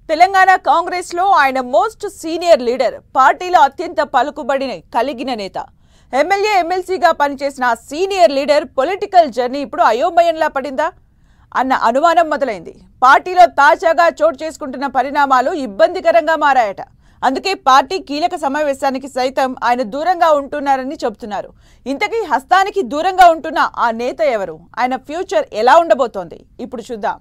తెలంగాణ కాంగ్రెస్ లో ఆయన most senior leader, పార్టీలో అత్యంత పలుకుబడి కలిగిన నేత. ఎమ్మెల్యే ఎమ్మెల్సీగా పనిచేసిన సీనియర్ లీడర్ పొలిటికల్ జర్నీ ఇప్పుడు అయోమయంలా పడిందా అన్న అనుమానం మొదలైంది. పార్టీలో తాజాగా చోటు చేసుకుంటున్న పరిణామాలు ఇబ్బందికరంగా మారాయట. అందుకే పార్టీ కీలక సమావేశానికి సైతం ఆయన దూరంగా ఉంటున్నారని చెబుతున్నారు. ఇంతకీ హస్తానికి దూరంగా ఉంటున్న ఆ నేత ఎవరు? ఆయన ఫ్యూచర్ ఎలా ఉండబోతోంది? ఇప్పుడు చూద్దాం.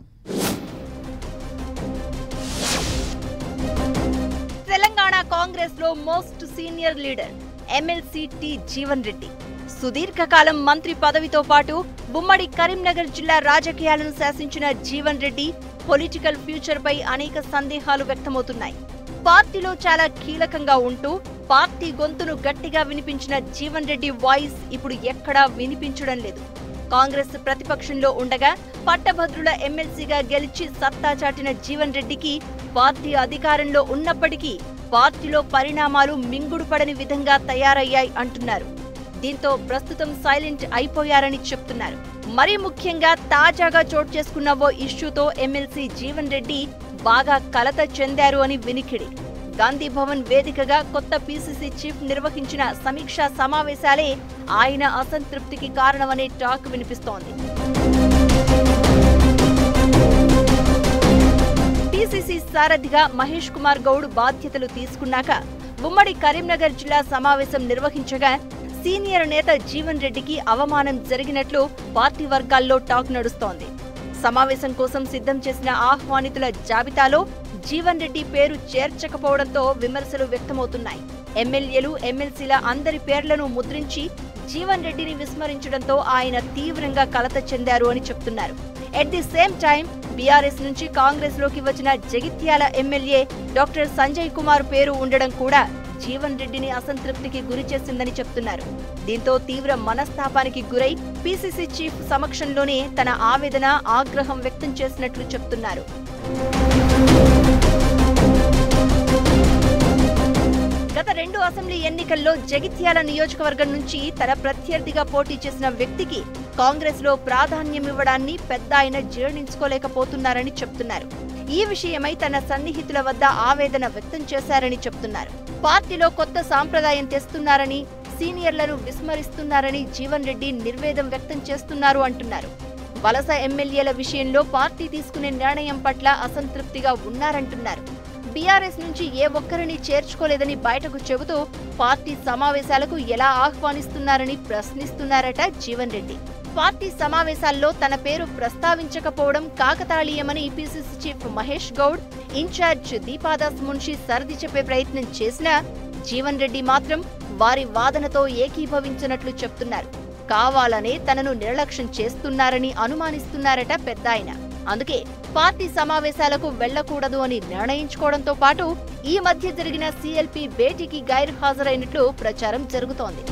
తెలంగాణ కాంగ్రెస్ లో most senior leader MLC T Jeevan Reddy సుదీర్ఘకాలం మంత్రి పదవితో పాటు ఉమ్మడి కరీంనగర్ జిల్లా రాజకీయాలను శాసించిన జీవన్ రెడ్డి పొలిటికల్ ఫ్యూచర్ పై అనేక సందేహాలు వ్యక్తమవుతున్నాయి. పార్టీలో చాలా కీలకంగా ఉంటూ పార్టీ గొంతును గట్టిగా వినిపించిన జీవన్ రెడ్డి వాయిస్ ఇప్పుడు ఎక్కడా వినిపించడం లేదు. కాంగ్రెస్ ప్రతిపక్షంలో ఉండగా పట్టభద్రుల ఎమ్మెల్సీగా గెలిచి సత్తా చాటిన జీవన్ రెడ్డికి పార్టీ అధికారంలో ఉన్నప్పటికీ పార్టీలో పరిణామాలు మింగుడుపడని విధంగా తయారయ్యాయి అంటున్నారు. దీంతో ప్రస్తుతం సైలెంట్ అయిపోయారని చెప్తున్నారు. మరీ ముఖ్యంగా తాజాగా చోటు చేసుకున్న ఓ ఇష్యూతో ఎమ్మెల్సీ జీవన్ రెడ్డి బాగా కలత చెందారు అని వినికిడి. గాంధీ భవన్ వేదికగా కొత్త పీసీసీ చీఫ్ నిర్వహించిన సమీక్షా సమావేశాలే ఆయన అసంతృప్తికి కారణమనే టాక్ వినిపిస్తోంది. పీసీసీ సారథిగా మహేష్ కుమార్ గౌడ్ బాధ్యతలు తీసుకున్నాక ఉమ్మడి కరీంనగర్ జిల్లా సమావేశం నిర్వహించగా సీనియర్ నేత జీవన్ రెడ్డికి అవమానం జరిగినట్లు పార్టీ వర్గాల్లో టాక్ నడుస్తోంది. సమావేశం కోసం సిద్ధం చేసిన ఆహ్వానితుల జాబితాలో జీవన్ రెడ్డి పేరు చేర్చకపోవడంతో విమర్శలు వ్యక్తమవుతున్నాయి. ఎమ్మెల్యేలు ఎమ్మెల్సీల అందరి పేర్లను ముద్రించి జీవన్ రెడ్డిని విస్మరించడంతో ఆయన తీవ్రంగా కలత చెందారు అని చెప్తున్నారు. At the same time BRS నుంచి కాంగ్రెస్ లోకి వచ్చిన జగిత్యాల ఎమ్మెల్యే డాక్టర్ సంజయ్ కుమార్ పేరు ఉండడం కూడా జీవన్ రెడ్డిని అసంతృప్తికి గురి చేసిందని చెప్తున్నారు. దీంతో తీవ్ర మనస్తాపానికి గురై పీసీసీ చీఫ్ సమక్షంలోనే తన ఆవేదన, ఆగ్రహం వ్యక్తం చేసినట్లు చెప్తున్నారు. గత 2 అసెంబ్లీ ఎన్నికల్లో జగిత్యాల నియోజకవర్గం నుంచి తన ప్రత్యర్థిగా పోటీ చేసిన వ్యక్తికి కాంగ్రెస్ లో ప్రాధాన్యమివ్వడాన్ని పెద్ద ఆయన జీర్ణించుకోలేకపోతున్నారని చెప్తున్నారు. ఈ విషయమై తన సన్నిహితుల వద్ద ఆవేదన వ్యక్తం చేశారని చెప్తున్నారు. పార్టీలో కొత్త సాంప్రదాయం తెస్తున్నారని, సీనియర్లను విస్మరిస్తున్నారని జీవన్ రెడ్డి నిర్వేదం వ్యక్తం చేస్తున్నారు అంటున్నారు. వలస ఎమ్మెల్యేల విషయంలో పార్టీ తీసుకునే నిర్ణయం పట్ల అసంతృప్తిగా ఉన్నారంటున్నారు. బీఆర్ఎస్ నుంచి ఏ ఒక్కరిని చేర్చుకోలేదని బయటకు చెబుతూ పార్టీ సమావేశాలకు ఎలా ఆహ్వానిస్తున్నారని ప్రశ్నిస్తున్నారట జీవన్ రెడ్డి. పార్టీ సమావేశాల్లో తన పేరు ప్రస్తావించకపోవడం కాకతాళీయమని PCC chief Mahesh Goud, in charge Deepadas Munshi సర్ది చెప్పే ప్రయత్నం చేసినా జీవన్ రెడ్డి మాత్రం వారి వాదనతో ఏకీభవించినట్లు చెప్తున్నారు. కావాలనే తనను నిర్లక్ష్యం చేస్తున్నారని అనుమానిస్తున్నారట పెద్దాయన. అందుకే పార్టీ సమావేశాలకు వెళ్లకూడదు అని నిర్ణయించుకోవడంతో పాటు ఈ మధ్య జరిగిన సీఎల్పీ భేటీకి గైర్హాజరైనట్లు ప్రచారం జరుగుతోంది.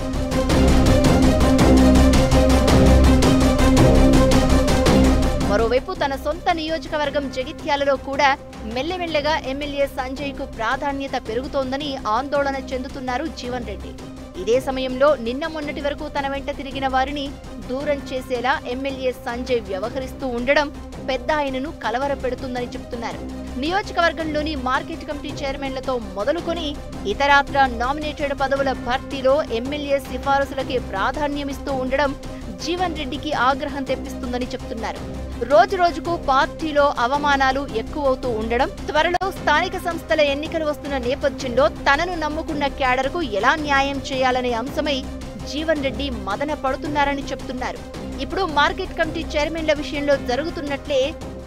మరోవైపు తన సొంత నియోజకవర్గం జగిత్యాలలో కూడా మెల్లమెల్లగా ఎమ్మెల్యే సంజయ్ కు ప్రాధాన్యత పెరుగుతోందని ఆందోళన చెందుతున్నారు జీవన్ రెడ్డి. ఇదే సమయంలో నిన్న మొన్నటి వరకు తన వెంట తిరిగిన వారిని దూరం చేసేలా ఎమ్మెల్యే సంజయ్ వ్యవహరిస్తూ ఉండడం పెద్ద ఆయనను కలవరపెడుతుందని చెప్తున్నారు. నియోజకవర్గంలోని మార్కెట్ కమిటీ చైర్మన్లతో మొదలుకొని ఇతరాత్ర నామినేటెడ్ పదవుల భర్తీలో ఎమ్మెల్యే సిఫారసులకే ప్రాధాన్యమిస్తూ ఉండడం జీవన్ రెడ్డికి ఆగ్రహం తెప్పిస్తుందని చెప్తున్నారు. రోజురోజుకు పార్టీలో అవమానాలు ఎక్కువవుతూ ఉండడం, త్వరలో స్థానిక సంస్థల ఎన్నికలు వస్తున్న నేపథ్యంలో తనను నమ్ముకున్న క్యాడర్కు ఎలా న్యాయం చేయాలనే అంశమై జీవన్ రెడ్డి మదన పడుతున్నారని చెప్తున్నారు. ఇప్పుడు మార్కెట్ కమిటీ చైర్మన్ల విషయంలో జరుగుతున్నట్లే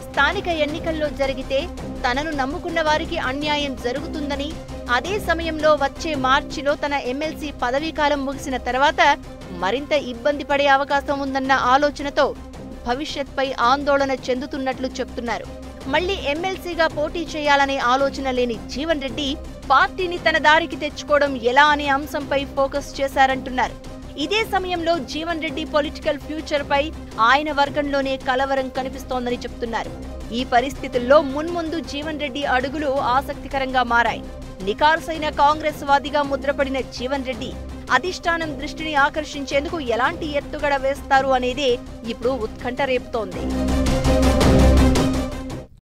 స్థానిక ఎన్నికల్లో జరిగితే తనను నమ్ముకున్న వారికి అన్యాయం జరుగుతుందని, అదే సమయంలో వచ్చే మార్చిలో తన ఎమ్మెల్సీ పదవీకాలం ముగిసిన తర్వాత మరింత ఇబ్బంది పడే అవకాశం ఉందన్న ఆలోచనతో భవిష్యత్పై ఆందోళన చెందుతున్నట్లు చెప్తున్నారు. మళ్లీ ఎమ్మెల్సీగా పోటీ చేయాలనే ఆలోచన లేని జీవన్ రెడ్డి పార్టీని తన దారికి తెచ్చుకోవడం ఎలా అనే అంశంపై ఫోకస్ చేశారంటున్నారు. ఇదే సమయంలో జీవన్ రెడ్డి పొలిటికల్ ఫ్యూచర్ పై ఆయన వర్గంలోనే కలవరం కనిపిస్తోందని చెప్తున్నారు. ఈ పరిస్థితుల్లో మున్ముందు జీవన్ రెడ్డి అడుగులు ఆసక్తికరంగా మారాయి. నికార్సైన కాంగ్రెస్ వాదిగా ముద్రపడిన జీవన్ రెడ్డి అధిష్టానం దృష్టిని ఆకర్షించేందుకు ఎలాంటి ఎత్తుగడ వేస్తారు అనేదే ఇప్పుడు ఉత్కంఠ రేపుతోంది.